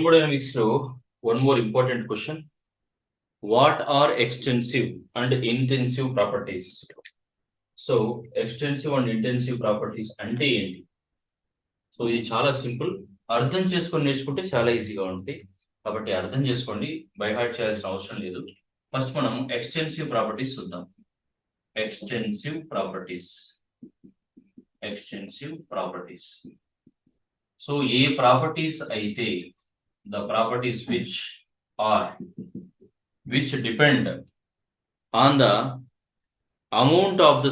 Thermodynamics లో one more important question. What are extensive and intensive properties? So extensive and intensive properties అంటే ఏంటి? So ఇది చాలా simple. అర్థం చేసుకొని నేర్చుకుంటే చాలా ఈజీగా ఉంటుంది. కాబట్టి అర్థం చేసుకోండి, బై హార్ట్ చేయాల్సిన అవసరం లేదు. ఫస్ట్ మనం ఎక్స్టెన్సివ్ ప్రాపర్టీస్ చూద్దాం. Extensive properties. సో ఏ ప్రాపర్టీస్ అయితే the properties which depend on the amount of the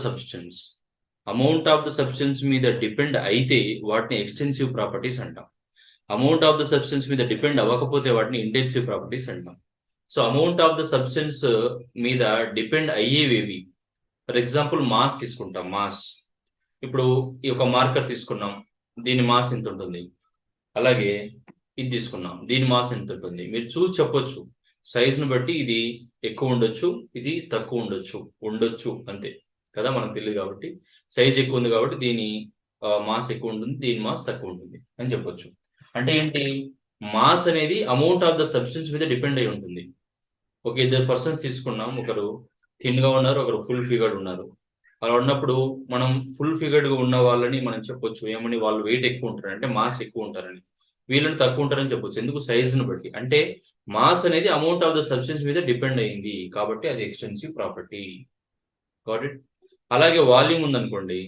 substance మీద డిపెండ్ అయితే వాటిని ఎక్స్టెన్సివ్ ప్రాపర్టీస్ అంటాం. అమౌంట్ ఆఫ్ ద సబ్స్టెన్స్ మీద డిపెండ్ అవ్వకపోతే వాటిని ఇంటెన్సివ్ ప్రాపర్టీస్ అంటాం. So amount of the substance మీద డిపెండ్ అయ్యేవేవి, ఫర్ ఎగ్జాంపుల్ మాస్ తీసుకుంటాం. మాస్, ఇప్పుడు ఈ ఒక మార్కర్ తీసుకున్నాం, దీని మాస్ ఎంత ఉంటుంది. అలాగే ఇది తీసుకున్నాం, దీని మాస్ ఎంత ఉంటుంది. మీరు చూసి చెప్పొచ్చు, సైజును బట్టి ఇది ఎక్కువ ఉండొచ్చు, ఇది తక్కువ ఉండొచ్చు అంతే కదా, మనకు తెలియదు. కాబట్టి సైజ్ ఎక్కువ ఉంది కాబట్టి దీని మాస్ ఎక్కువ ఉంటుంది, దీని మాస్ తక్కువ ఉంటుంది అని చెప్పొచ్చు. అంటే ఏంటి, మాస్ అనేది అమౌంట్ ఆఫ్ ద సబ్స్టెన్స్ మీద డిపెండ్ అయి ఉంటుంది. ఒక ఇద్దరు పర్సన్స్ తీసుకున్నాం, ఒకరు థిన్ గా ఉన్నారు, ఒకరు ఫుల్ ఫిగర్డ్ ఉన్నారు. అలా ఉన్నప్పుడు మనం ఫుల్ ఫిగర్డ్ గా ఉన్న వాళ్ళని మనం చెప్పొచ్చు ఏమని, వాళ్ళు వెయిట్ ఎక్కువ ఉంటారు అంటే మాస్ ఎక్కువ ఉంటారని. వీళ్ళని తక్కువ ఉంటారని చెప్పొచ్చు, ఎందుకు, సైజును బట్టి. అంటే మాస్ అనేది అమౌంట్ ఆఫ్ ద సబ్స్టెన్స్ మీద డిపెండ్ అయింది కాబట్టి అది ఎక్స్టెన్సివ్ ప్రాపర్టీ. Got it. అలాగే వాల్యూమ్ ఉందనుకోండి,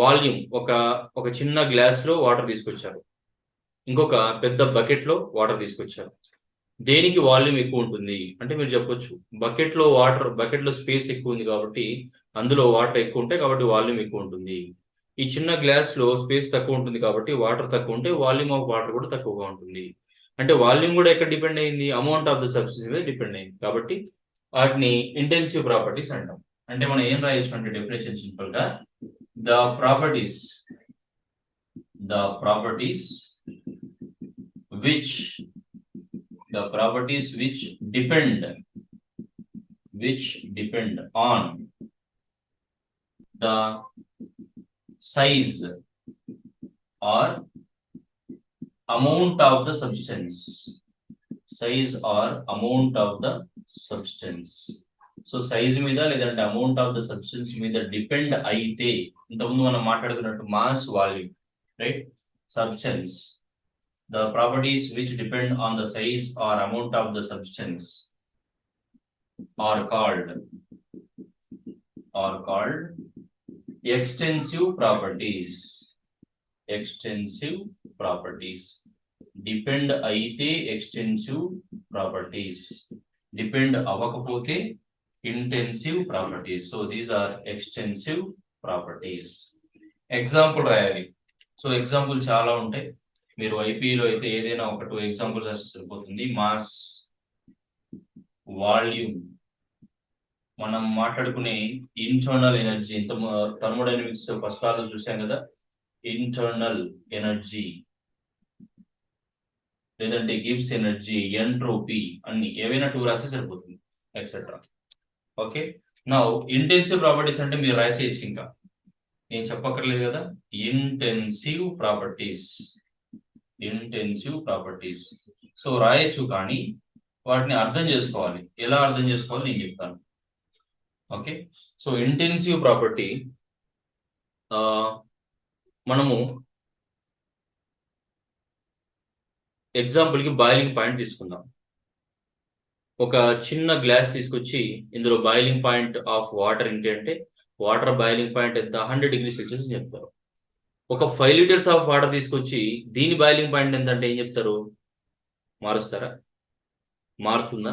వాల్యూమ్ ఒక చిన్న గ్లాస్ లో వాటర్ తీసుకొచ్చారు, ఇంకొక పెద్ద బకెట్ లో వాటర్ తీసుకొచ్చారు. దేనికి వాల్యూమ్ ఎక్కువ ఉంటుంది అంటే మీరు చెప్పొచ్చు, బకెట్ లో స్పేస్ ఎక్కువ ఉంది కాబట్టి అందులో వాటర్ ఎక్కువ ఉంటాయి కాబట్టి వాల్యూమ్ ఎక్కువ ఉంటుంది. ఈ చిన్న గ్లాస్ లో స్పేస్ తక్కువ ఉంటుంది కాబట్టి వాటర్ తక్కువ ఉంటే వాల్యూమ్ ఆఫ్ వాటర్ కూడా తక్కువగా ఉంటుంది. అంటే వాల్యూమ్ కూడా ఎక్కడ డిపెండ్ అయింది, అమౌంట్ ఆఫ్ ద సబ్స్టెన్స్ మీద డిపెండ్ అయింది. కాబట్టి వాటిని ఇంటెన్సివ్ ప్రాపర్టీస్ అంటాం. అంటే మనం ఏం రాయొచ్చు అంటే డెఫినేషన్ సింపుల్ గా, the properties which depend on the size or amount of the substance. So size మీద లేదంటే అమౌంట్ ఆఫ్ ద సబ్స్టెన్స్ మీద డిపెండ్ అయితే, ఇంతకుముందు మనం మాట్లాడుకున్నట్టు mass, volume, right, substance. The properties which depend on the size or amount of the substance are called extensive properties. Depend అయితే extensive properties, depend అవ్వకపోతే intensive properties. So these are extensive properties. Example రాయాలి. So example చాలా ఉంటాయి, మీరు ఐపీలో అయితే ఏదైనా ఒక 2 examples రాస్తే సరిపోతుంది. మాస్, వాల్యూమ్, మనం మాట్లాడుకునే ఇంటర్నల్ ఎనర్జీ, ఇంత థర్మోడైనమిక్స్ ఫస్ట్ క్లాస్ లో చూసాం కదా, ఇంటర్నల్ ఎనర్జీ, లేదంటే గిబ్స్ ఎనర్జీ, ఎంట్రోపీ, అన్ని ఏవైనా 2 రాస్తే సరిపోతుంది, etcetera. Okay, now intensive properties అంటే మీరు రాసేయచ్చు, ఇంకా నేను చెప్పక్కర్లేదు కదా. ఇంటెన్సివ్ ప్రాపర్టీస్ సో రాయొచ్చు, కానీ వాటిని అర్థం చేసుకోవాలి. ఎలా అర్థం చేసుకోవాలి నేను చెప్తాను. ఓకే, సో ఇంటెన్సివ్ ప్రాపర్టీ మనము ఎగ్జాంపుల్కి బాయిలింగ్ పాయింట్ తీసుకుందాం. ఒక చిన్న గ్లాస్ తీసుకొచ్చి ఇందులో బాయిలింగ్ పాయింట్ ఆఫ్ వాటర్ ఏంటి అంటే, వాటర్ బాయిలింగ్ పాయింట్ ఎంత, 100 డిగ్రీ సెల్సియస్ అని చెప్తారు. ఒక 5 లీటర్స్ ఆఫ్ వాటర్ తీసుకొచ్చి దీని బాయిలింగ్ పాయింట్ ఎంత అంటే ఏం చెప్తారు, మారుస్తారా? మారుతుందా?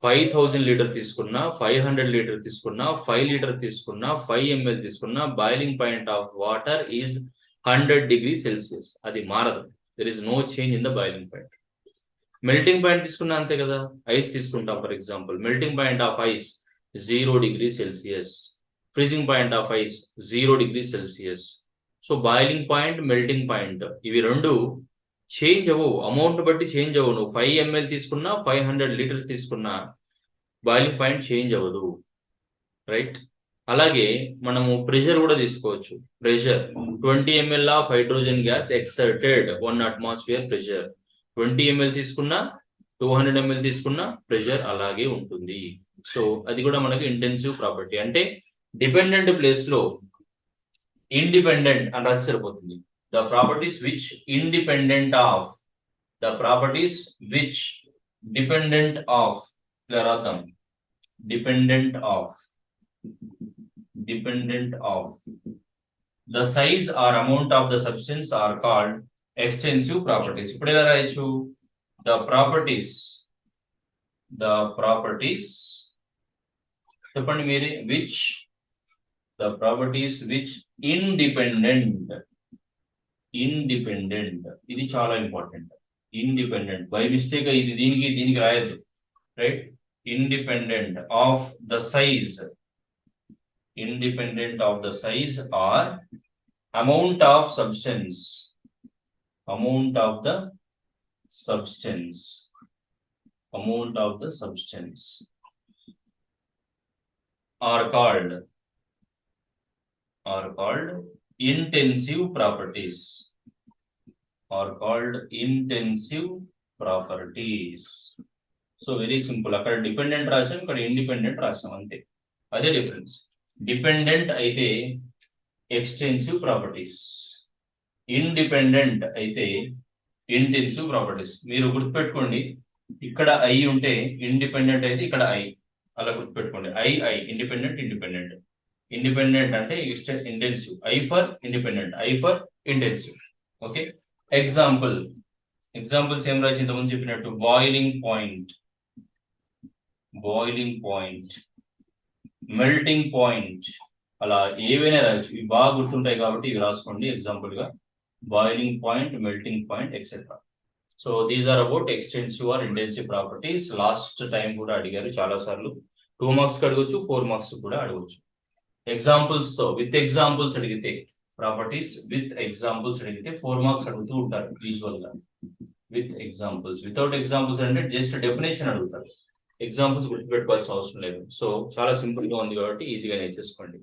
5000 లీటర్ తీసుకున్నా, 500 లీటర్ తీసుకున్నా, 5 లీటర్ తీసుకున్నా, 5 ml తీసుకున్నా, boiling point of water is 100 degree Celsius. అది మారదు. There is no change in the boiling point. Melting point తీసుకున్నా అంతే కదా. ఐస్ తీసుకుంటాం for example, melting point of ice 0 degree Celsius, freezing point of ice 0 degree Celsius. So boiling point, melting point, ఇవి రెండు change అవ్వవు, amount బట్టి change అవ్వవు. నువ్వు 5 ml తీసుకున్నా, 500 లీటర్స్ తీసుకున్నా బాయిలింగ్ పాయింట్ చేంజ్ అవ్వదు, రైట్. అలాగే మనము ప్రెషర్ కూడా తీసుకోవచ్చు. Pressure 20 ml of hydrogen gas exerted 1 atmosphere pressure. 20 ml తీసుకున్నా 200 ml తీసుకున్నా ప్రెషర్ అలాగే ఉంటుంది. సో అది కూడా మనకి ఇంటెన్సివ్ ప్రాపర్టీ. అంటే డిపెండెంట్ ప్లేస్ లో ఇండిపెండెంట్ అని రాసి సరిపోతుంది. The properties which independent of dependent of ఇలా రాద్దాం. Dependent of the size or amount of the substance are called extensive properties. ఇప్పుడు ఎలా రాయొచ్చు? ద ప్రాపర్టీస్ చెప్పండి మీరే. ద ప్రాపర్టీస్ విచ్ ఇండిపెండెంట్, ఇది చాలా ఇంపార్టెంట్. ఇండిపెండెంట్ బై మిస్టేక్ ఇది దీనికి రాయద్దు, right? Independent of the size, or amount of substance, are called intensive properties. So very simple. అక్కడ డిపెండెంట్ రాసాం, ఇక్కడ ఇండిపెండెంట్ రాసాం, అంతే. అదే డిఫరెన్స్. డిపెండెంట్ అయితే ఎక్స్టెన్సివ్ ప్రాపర్టీస్, ఇండిపెండెంట్ అయితే ఇంటెన్సివ్ ప్రాపర్టీస్. మీరు గుర్తుపెట్టుకోండి, ఇక్కడ ఐ ఉంటే ఇండిపెండెంట్ అయితే ఇక్కడ ఐ, అలా గుర్తుపెట్టుకోండి. ఐ ఇండిపెండెంట్ అంటే intensive, I for independent, I for intensive. Okay. Examples ఏం రాసి ఇంతకుముందు చెప్పినట్టు బాయిలింగ్ పాయింట్, మెల్టింగ్ పాయింట్, అలా ఏవైనా రాయొచ్చు. ఇవి బాగా గుర్తుంటాయి కాబట్టి ఇవి రాసుకోండి ఎగ్జాంపుల్ గా. Boiling point, melting point, etcetera. So these are about extensive or intensive properties. Last time కూడా అడిగారు చాలా సార్లు. 2 మార్క్స్ అడగొచ్చు, 4 మార్క్స్ కూడా అడగొచ్చు. ఎగ్జాంపుల్స్ తో, విత్ ఎగ్జాంపుల్స్ అడిగితే, ప్రాపర్టీస్ విత్ ఎగ్జాంపుల్స్ అడిగితే 4 మార్క్స్ అడుగుతూ ఉంటారు యూజువల్ గా. విత్ ఎగ్జాంపుల్స్, వితౌట్ ఎగ్జాంపుల్స్ అంటే జస్ట్ డెఫినేషన్ అడుగుతారు. ఎగ్జాంపుల్స్ గుర్తుపెట్టుకోవాల్సిన అవసరం లేదు. సో చాలా సింపుల్ గా ఉంది కాబట్టి ఈజీగా నేర్చేసుకోండి.